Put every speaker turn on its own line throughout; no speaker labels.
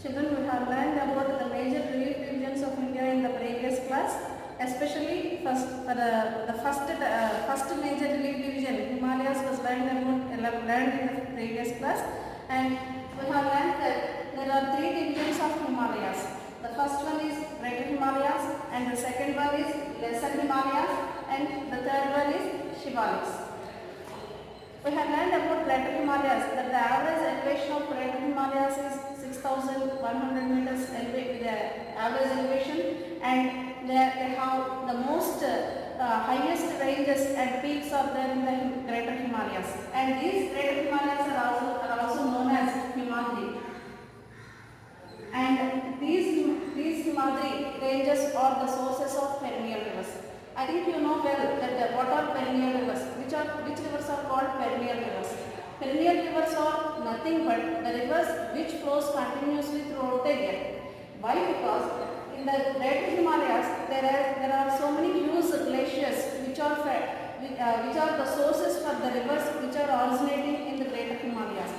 Children, we have learned about the major relief divisions of India in the previous class, especially first major relief division, Himalayas, was learned in the previous class, and we have learned that there are three divisions of Himalayas. The first one is Greater Himalayas, and the second one is Lesser Himalayas, and the third one is Shivaliks. We have learned about Greater Himalayas that the average elevation of Greater Himalayas is 6,100 meters with the average elevation, and they have the most highest ranges and peaks are there in the Greater Himalayas, and these Greater Himalayas are also known as Himadri, and these Himadri ranges are the sources of perennial rivers. I think you know well that what are perennial rivers, which rivers are called perennial rivers. Perennial rivers are nothing but the rivers which flows continuously throughout the year. Why? Because in the Greater Himalayas there are so many huge glaciers which are the sources for the rivers which are originating in the Greater Himalayas.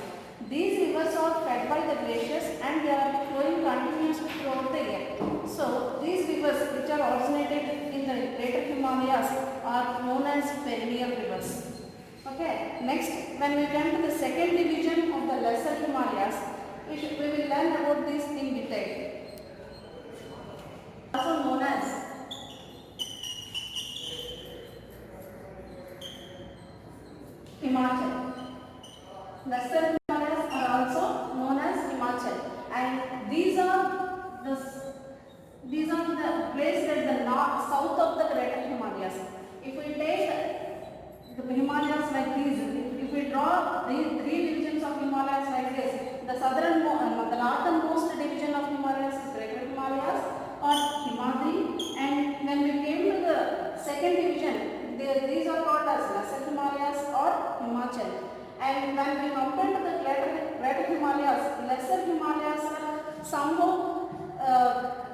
These rivers are fed by the glaciers and they are flowing continuously throughout the year. So these rivers which are originated in the Greater Himalayas are known as perennial rivers. Okay, next when we come to the second division of the Lesser Himalayas, we will learn about this in detail. Also known as Himachal. Lesser Himalayas are also known as Himachal, and these are the places at the south of the Greater Himalayas. If we take the Himalayas like these, if we draw the three divisions of Himalayas like this, the northernmost division of Himalayas is Greater Himalayas or Himadri, and when we came to the second division, these are called as Lesser Himalayas or Himachal. And when we compare to the Greater Himalayas, Lesser Himalayas are somehow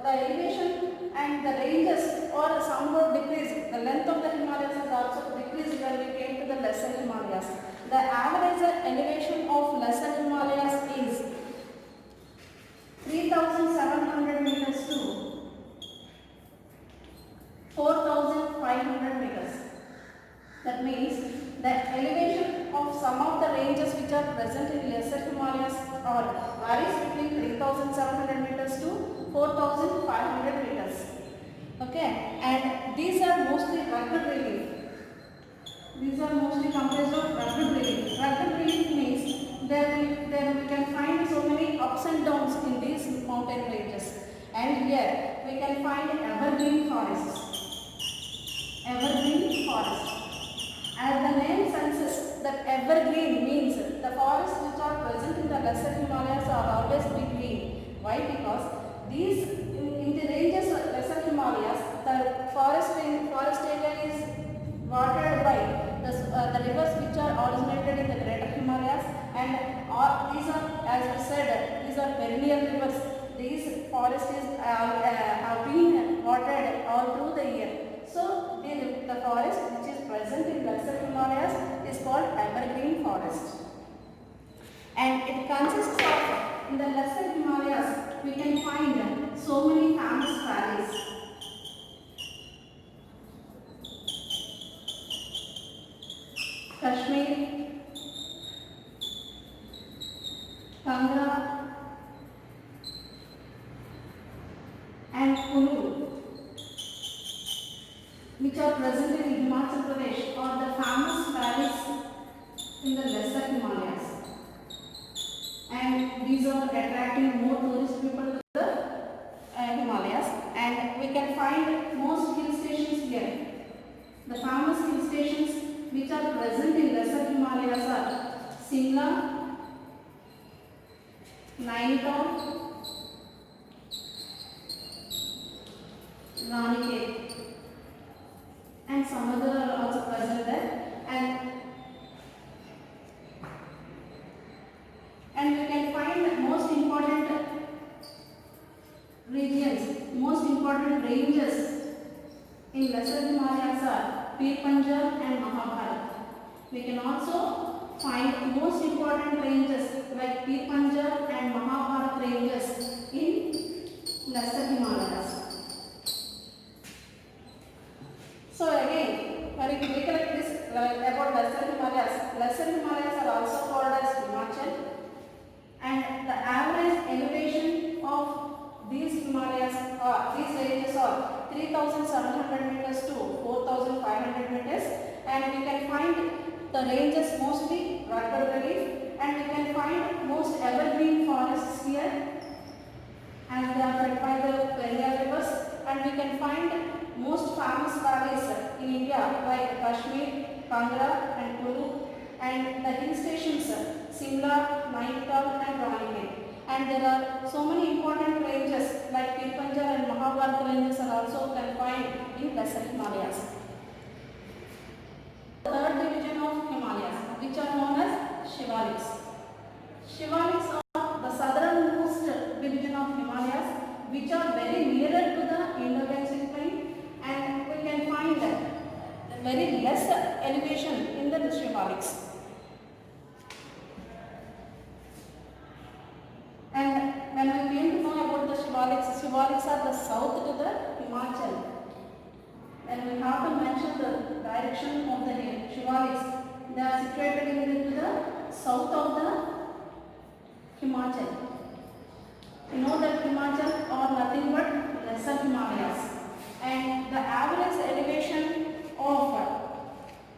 the elevation and the ranges are somewhat decreased. The length of the Himalayas is also decreased when we came to the Lesser Himalayas. The average elevation of Lesser Himalayas is 3,700 meters to 4,500 meters. That means the elevation of some of the ranges which are present in Lesser Himalayas varies between 3,700 meters to 4,500 meters. Okay, and these are mostly rugged relief. These are mostly comprised of rugged relief. Rugged relief means there we can find so many ups and downs in these mountain ranges, and here we can find evergreen forests. Evergreen forest. As the name senses that evergreen means the forests which are present in the Lesser Himalayas are always be green. Why? Because these in the ranges of Lesser Himalayas, the forest area is watered by the rivers which are originated in the Greater Himalayas, and these are, as we said, these are perennial rivers. These forests have been watered all through the year. So the forest which is present in Lesser Himalayas is called evergreen forest, and it consists of, in the Lesser Himalayas we can find so many famous valleys. Kashmir, Kangra and Kulu, which are present in Himachal Pradesh, are the famous valleys in the Lesser Himalayas, and these are attracting more tourist people to the Himalayas, and we can find most hill stations here. The famous hill stations which are present in Lesser Himalayas are Simla, Nainital, Ranikhet, and some other are also present there, and we can find most important regions, most important ranges in Lesser Himalayas are Pir Panjal and Mahabharat. We can also find most important ranges like Pir Panjal and Mahabharat ranges Lesser Himalayas. So again, when we recollect this about Lesser Himalayas, Lesser Himalayas are also called as Himachal, and the average elevation of these Himalayas these ranges are 3,700 meters to 4,500 meters, and we can find the ranges mostly rugged relief, and we can find most evergreen forests here as they are fed by the perennial rivers, and we can find most famous valleys in India like Kashmir, Kangra and Kulu, and the hill stations Simla, Nainital and Ranigate. And there are so many important ranges like Pilpanjar and Mahabharata ranges are also confined in Lesser Himalayas. The third division of Himalayas, which are known as Shivaliks. Shivaliks are the southernmost division of Himalayas, which are very nearer to the Indo-Gangetic plain, and we can find very less elevation in the Shivaliks. And when we came to know about the Shivaliks, Shivaliks are the south to the Himachal. And we have to mention the direction of the Shivaliks. They are situated in the south of the Himachal. You know that Himachal are nothing but Lesser Himalayas. And the average elevation of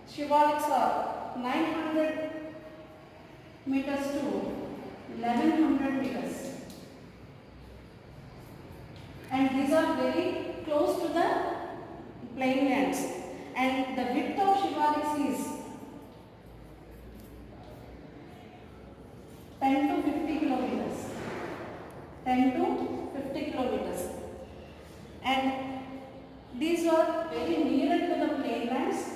Shivaliks are 900 meters to 1100 meters, and these are very close to the plainlands, and the width of Shivaliks is 10 to 50 kilometers. 10 to 50 kilometers, and these are very nearer to the plainlands.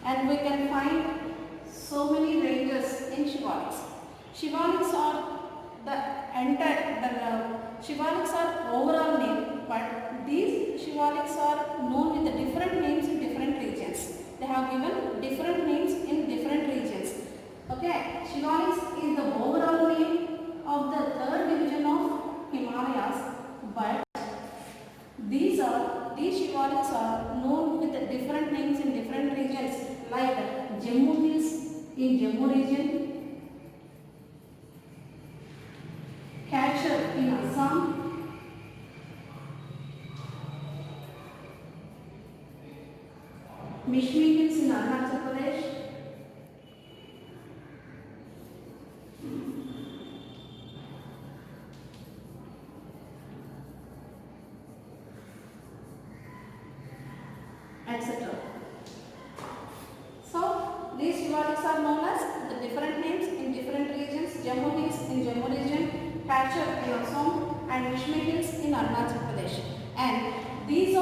And we can find so many ranges in Shivaliks. Shivaliks are Shivaliks are overall name, but these Shivaliks are known with different names in different regions. They have given different names in different regions. Okay, Shivaliks is the overall name of the third division of Himalayas, but these Shivaliks are known with different names in different regions, like Jammu Hills in Jammu region, Kachar in Assam, Mishmi Hills in Arunachal Pradesh, etc. So these Shivaliks are known as the different names in different regions: Jammu Hills in Jammu region, Kachar in Assam, and Mishmi Hills in Arunachal Pradesh. And these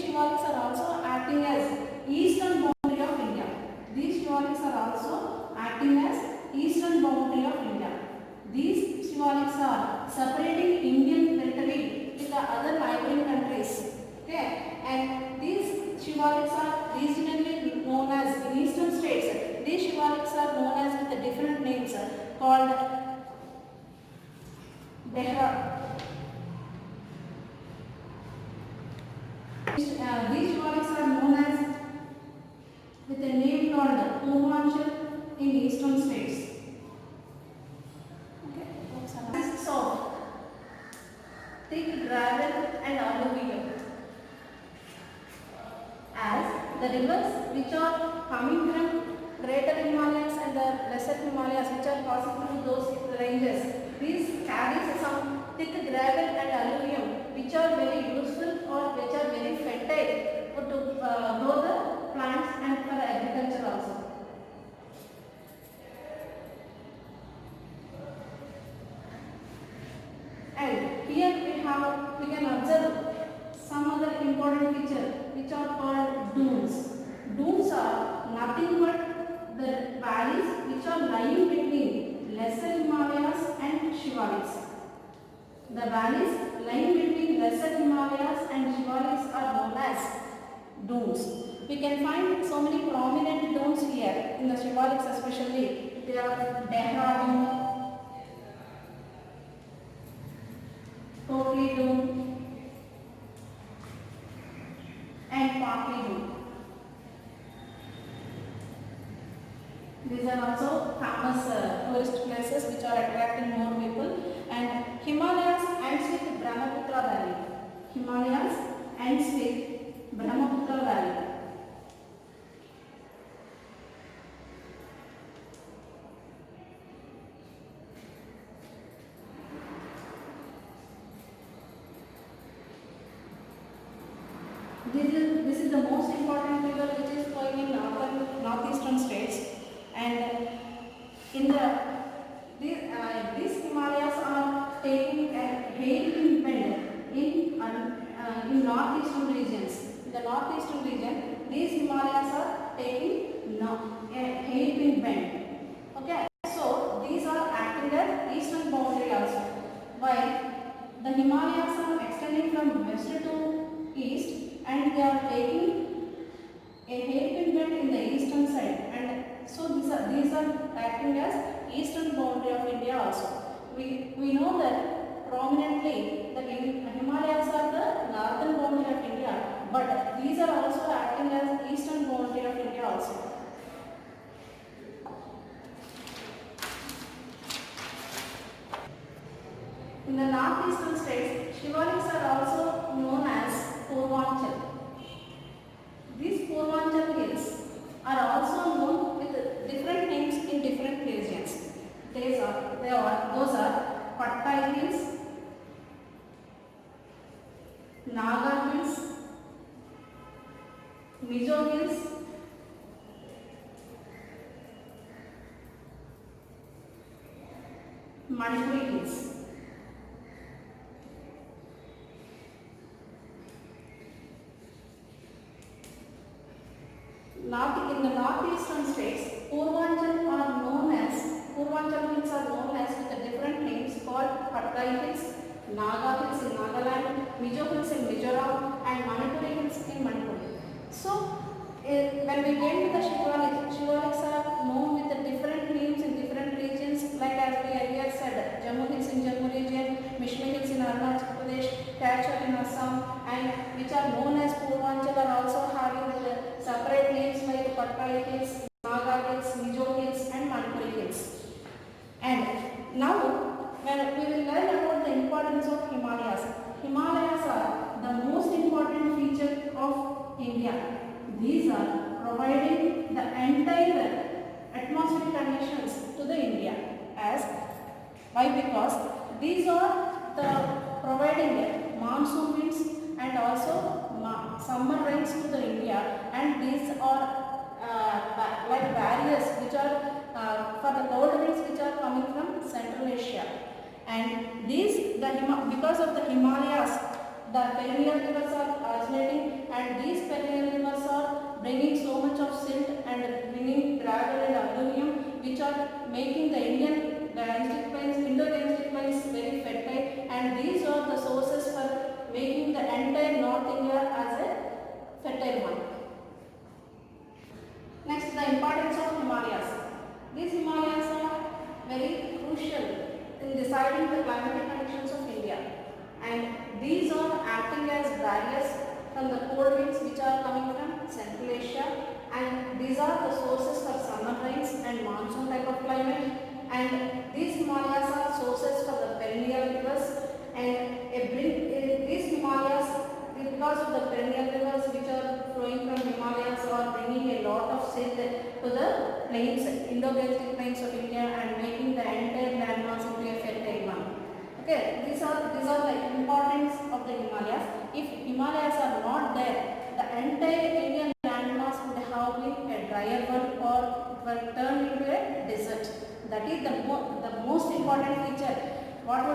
Shivaliks are also acting as eastern boundary of India. These Shivaliks are also acting as eastern boundary of India. These Shivaliks are separating Indian territory with the other neighboring countries. Okay, and these Shivaliks are regionally known as in eastern states. These Shivaliks are known as with the different names called Dehra. These Shivaliks are known as with a name called Purvanchal in eastern states. Okay, so thick gravel and alluvium. As the rivers which are coming from greater Himalayas and the lesser Himalayas which are passing through those ranges, these carries some thick gravel and alluvium which are very useful or which are very fertile to grow the plants and for agriculture also. And here we can observe some other important feature which are called dunes. Dunes are nothing but the valleys which are lying between lesser Himalayas and Shivaliks. The valleys lying between lesser Himalayas and Shivaliks are known as dunes. We can find so many prominent domes here in the Shivaliks especially. They are Dehradun, Kotli Dome and Patli Dome. These are also famous tourist places which are attracting more people. And Himalayas ends with Brahmaputra Valley. Himalayas ends with Brahmaputra Valley. This is the most important river which is flowing in northeastern states, and in these Himalayas are taking a hailpin bend in northeastern regions. In the northeastern region, these Himalayas are taking a hailpin bend. Okay, so these are acting as eastern boundary also. While the Himalayas are extending from west to east, and they are taking a hairpin bend in the eastern side, and so these are acting as eastern boundary of India also. We know that prominently the Himalayas are the northern boundary of India, but these are also acting as eastern boundary of India also. In the northeastern states, Shivaliks are also known as Purvanchal. These Purvanchal hills are also known with different names in different regions. Those are Pattai Hills, Naga Hills, Mizo Hills, Manipuri Hills. In the northeastern states, Purvanchal hills are known as with different names called Pattai Hills, Naga Hills in Nagaland, Mizo Hills in Mizoram, and Manipuri Hills in Manipur. So, when we came to the Shivaliks are known with the different names in different regions, like as we earlier said, Jammu Hills in Jammu region, Mishmi Hills in Arunachal Pradesh, Kachar in Assam, and which are known as Purvanchal are also having separate names like Pattai Hills, Naga Hills, Mizo Hills, and Manipuri Hills. And now, when we will learn about the importance of Himalayas. Himalayas are the most important feature of India. These are providing the entire atmospheric conditions to the India. Why? Because these are the providing monsoon winds and also summer rains to the India, and these are like barriers which are for the cold winds which are coming from Central Asia. And because of the Himalayas, the perennial rivers are originating, and these perennial rivers are bringing so much of silt and bringing gravel and alluvium, which are making the Indo-Gangetic plains very fertile, and these are the sources for making the entire North India as a fertile one. Next, the importance of Himalayas. These Himalayas are very crucial in deciding the climatic conditions of India, and these are acting as barriers from the cold winds which are coming from Central Asia, and these are the sources for summer rains and monsoon type of climate, and these Himalayas are sources for the perennial rivers, and these Himalayas, because of the perennial rivers which are flowing from Himalayas, are bringing a lot of silt to the plains, Indo-Gangetic plains of India, and making the entire landmass into a fertile one. Okay, these are the importance of the Himalayas. If Himalayas are not there, the entire Indian landmass would have been a drier one, or it will turn into a desert. That is the most important feature. What we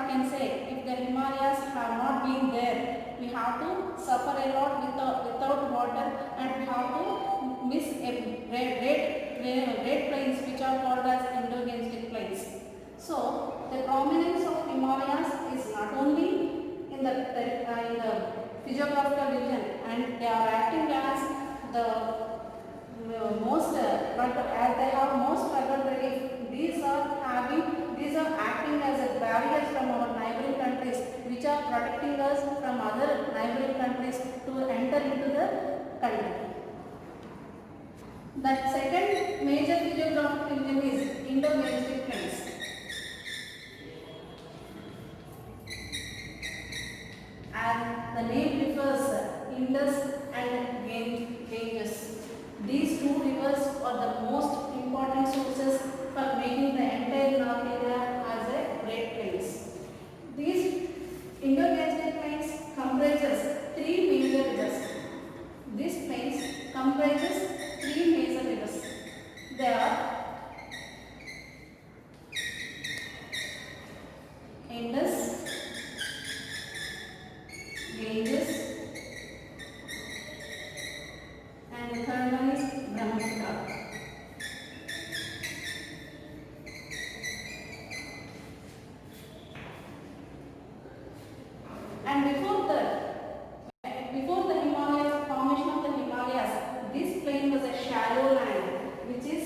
can say, if the Himalayas have not been there, we have to suffer a lot without water, and we have to miss a great plains which are called as Indo-Gangetic plains. So, the prominence of Himalayas is not only in the physiographical region, and they are acting as the most as they have most rugged relief, these are acting as a barrier from our neighboring countries, which are protecting us from other neighboring countries to enter into the country. The second major physiographic region is Indo-Gangetic Plains. As the name refers, Indus and Ganges. These two rivers are the most important sources for making the entire North India as a Great Plains. These Indo-Gangetic Plains comprises three major rivers. This plains comprises three major rivers. They are Indus, Ganges, and the third one is Brahmaputra. And before the Himalayas, formation of the Himalayas, this plain was a shallow land, which is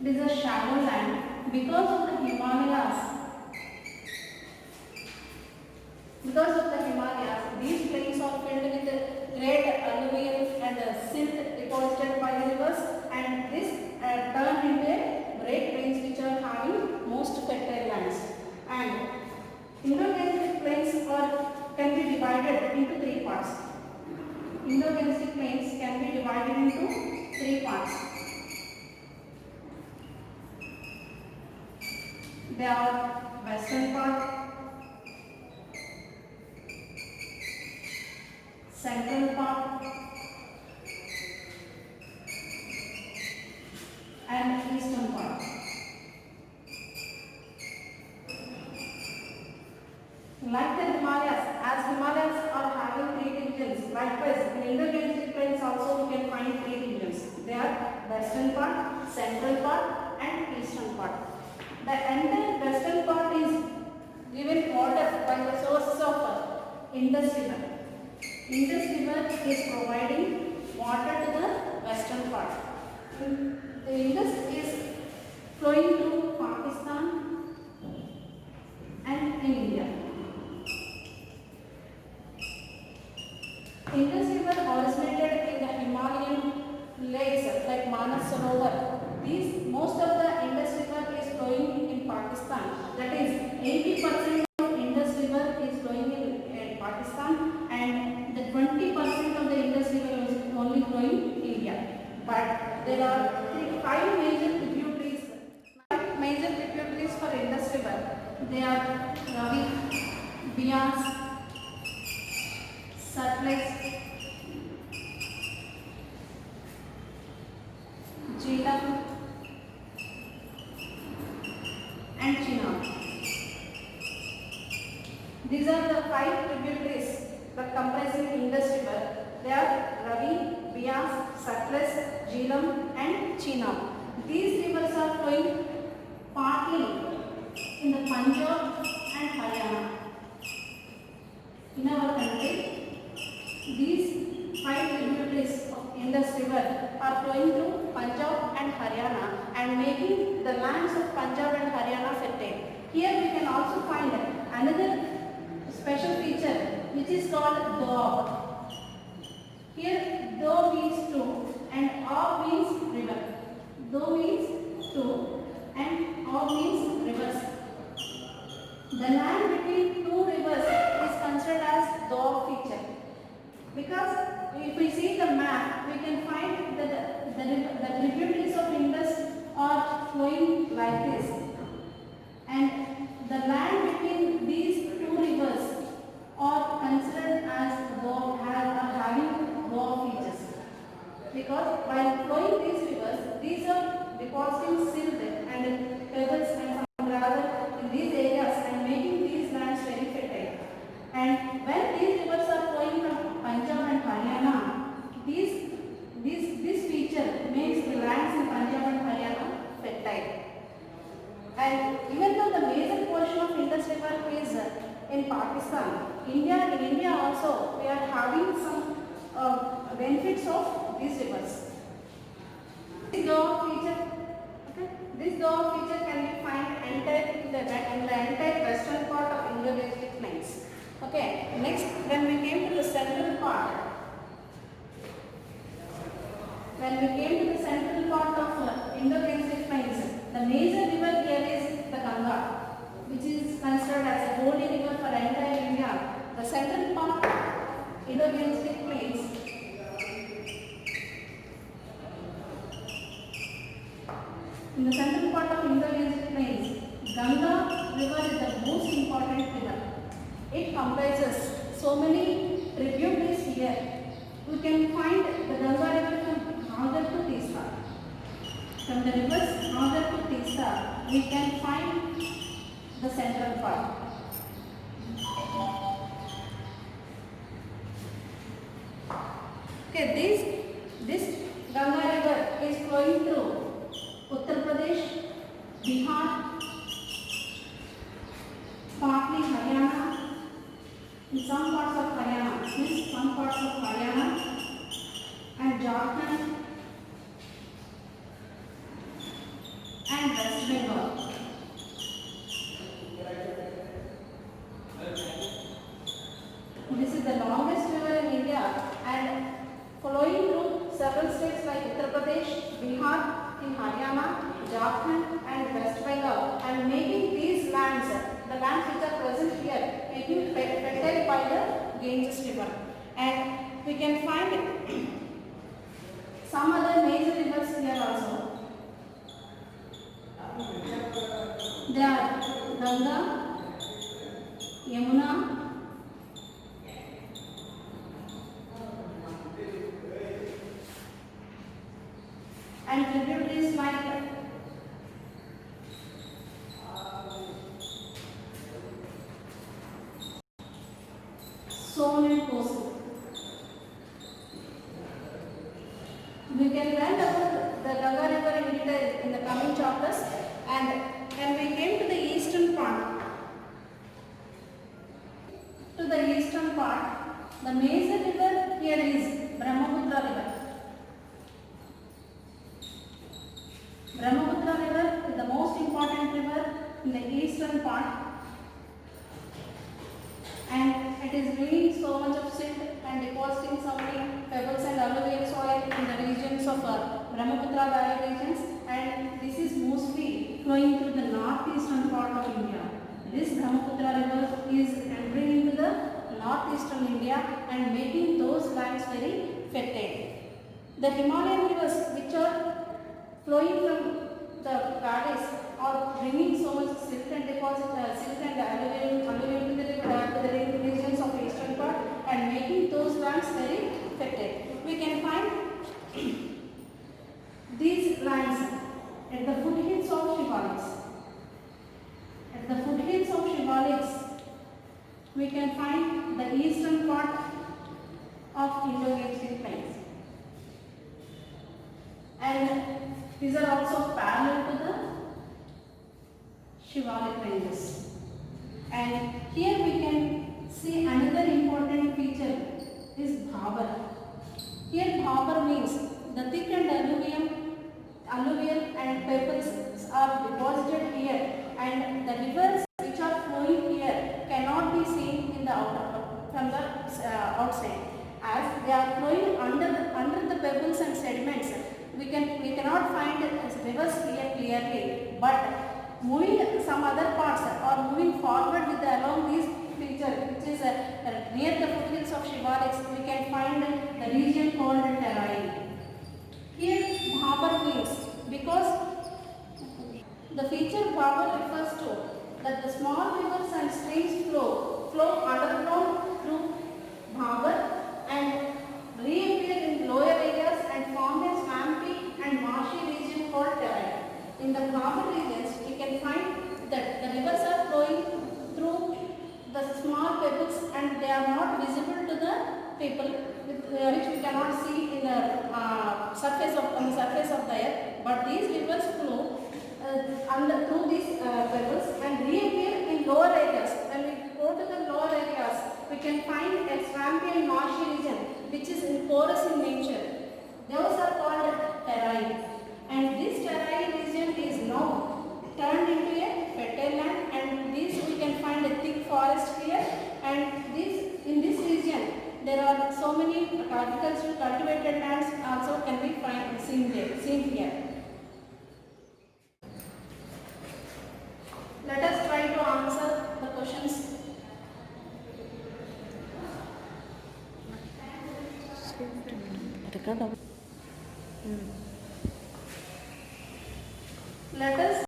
it is a shallow land. Because of the Himalayas, these plains are filled with great alluvial and silt deposited by the rivers, and this turned into a great plains which are having most fertile lands. And Indo-Gangetic plains can be divided into three parts. Indo-Gangetic plains can be divided into three parts. They are western part, central part, and eastern part. Like the Himalayas, as Himalayas are having three regions, likewise in Indo-Gangetic plains also we can find three regions. They are western part, central part, and eastern part. The entire western part is given water by the sources of Indus River. Indus River is providing water to the western part. The Indus is flowing through Pakistan and in India. Indus River originated in the Himalayan lakes like Manas Sarovar. Most of the Indus River is flowing in Pakistan. That is 80% of Indus River is flowing in Pakistan, and the 20% of the Indus River is only flowing in India. But there are five major tributaries for Indus River. They are Ravi, Beas, Satluj, Jhelum, and Chenab. These are the five tributaries that comprising Indus River. They are Ravi, Beas, Satluj, Jhelum, and Chenab. These rivers are flowing partly in the Punjab and Haryana. In our country, these five tributaries of Indus River are flowing through Punjab and Haryana and making the lands of Punjab and Haryana fertile. Here we can also find another special feature which is called Doab. Here Do means two and Ab means river. Do means two and Ab means rivers. The land between two rivers is considered as Doab feature. Because if we see the map, we can find that the tributaries of Indus are flowing like this. And the land between these two rivers are considered as having Doab features. Because while flowing these rivers, these are depositing silt and pebbles and some gravel in these areas and making these lands very fertile. And when these rivers are flowing from Punjab and Haryana, this feature makes the lands in Punjab and Haryana fertile. And even though the major portion of Indus River is in Pakistan, in India also we are having some benefits of these rivers. This dog feature, okay, this dog feature can be found entire in the entire western part of Indo-Gangetic plains. Okay, next when we came to the central part, of Indo-Gangetic plains, the major river here is the Ganga, which is considered as a holy river for entire India. The central part of Indo-Gangetic plains, in the central part of Indo-Gangetic plains, Ganga river is the most important river. It comprises so many tributaries here. We can find the Ganga river from Bhagar to Teesta. From the rivers Bhagar to Teesta, we can find the central part. Okay, this Ganga river is flowing through Uttar Pradesh, Bihar, partly Haryana, in some parts of Haryana, and Jharkhand and West Bengal. This is the longest river in India and flowing through several states like Uttar Pradesh, Bihar, in Haryana, Jharkhand and West Bengal, and making these lands, the lands which are present here, making fertile by the Ganges river. And we can find some other major rivers here also. They are Ganga, Yamuna, and tributaries like Son and Kosi. We can learn about the Ganga river in detail in the coming chapters. And when we came to the eastern part, the major river here is Brahmaputra river. Brahmaputra river is the most important river in the eastern part, and it is bringing so much of silt and depositing so many pebbles and alluvial soil in the regions of Brahmaputra valley regions, and this is mostly flowing through the northeastern part of India. This Brahmaputra river is entering into the northeastern India and making those lands very fertile. The Himalayan rivers, which are flowing from the valleys, are bringing so much silt and alluvial to the regions of eastern part and making those lands very fertile. We can find these lands at the foothills of Shivaliks. At the foothills of Shivaliks, we can find the eastern part of Indo-Gangetic plains. And these are also parallel to the Shivalik ranges. And here we can see another important feature is Bhabar. Here Bhabar means the thick and alluvial and pebbles are deposited here, and the rivers which are flowing here cannot be seen in the outside, as they are flowing under the pebbles and sediments. We cannot find rivers here clearly, but moving some other parts or moving forward with along these feature, which is near the foothills of Shivaliks, we can find the region called Terai. Here Bhabar means, because the feature Bhabar refers to that the small rivers and streams flow underground through Bhabar and reappear in lower areas and form a swampy and marshy region called Terai. In the Bhabar regions, we can find that the rivers are flowing through the small pebbles and they are not visible to the people, which we cannot see in the surface of the earth. But these rivers flow through these pebbles and reappear in lower areas. When we go to the lower areas, we can find a swampy and marshy region which is porous in nature. agricultural cultivated lands also can be seen here. Let us try to answer the questions. Let us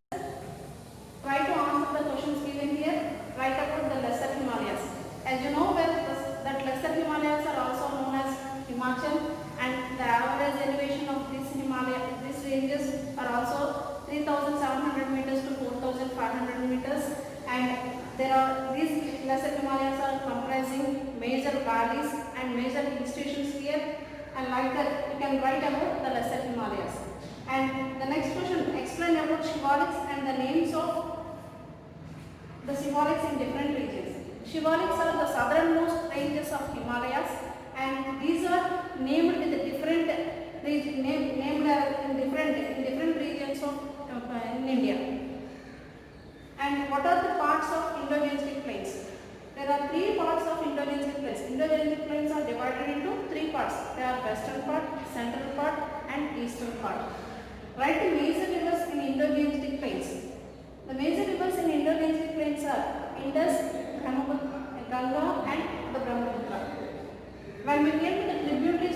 try to answer the questions given here. Write about the lesser Himalayas. As you know that lesser Himalayas are also known as Himachal, and the average elevation of these ranges are also 3,700 meters to 4,500 meters, and these lesser Himalayas are comprising major valleys and major hill stations here, and like that you can write about the lesser Himalayas. And the next question, explain about shivaliks and the names of the shivaliks in different regions. Shivaliks are the southernmost ranges of Himalayas, and these are named with different in different regions of in India. And what are the parts of Indo-Gangetic plains? There are three parts of Indo-Gangetic plains. Indo-Gangetic plains are divided into three parts. They are western part, central part, and eastern part. Write the major rivers in Indo-Gangetic plains. The major rivers in Indo-Gangetic plains are Indus, Brahmaputra, Ganga, and the Brahmaputra. When we came to the tributaries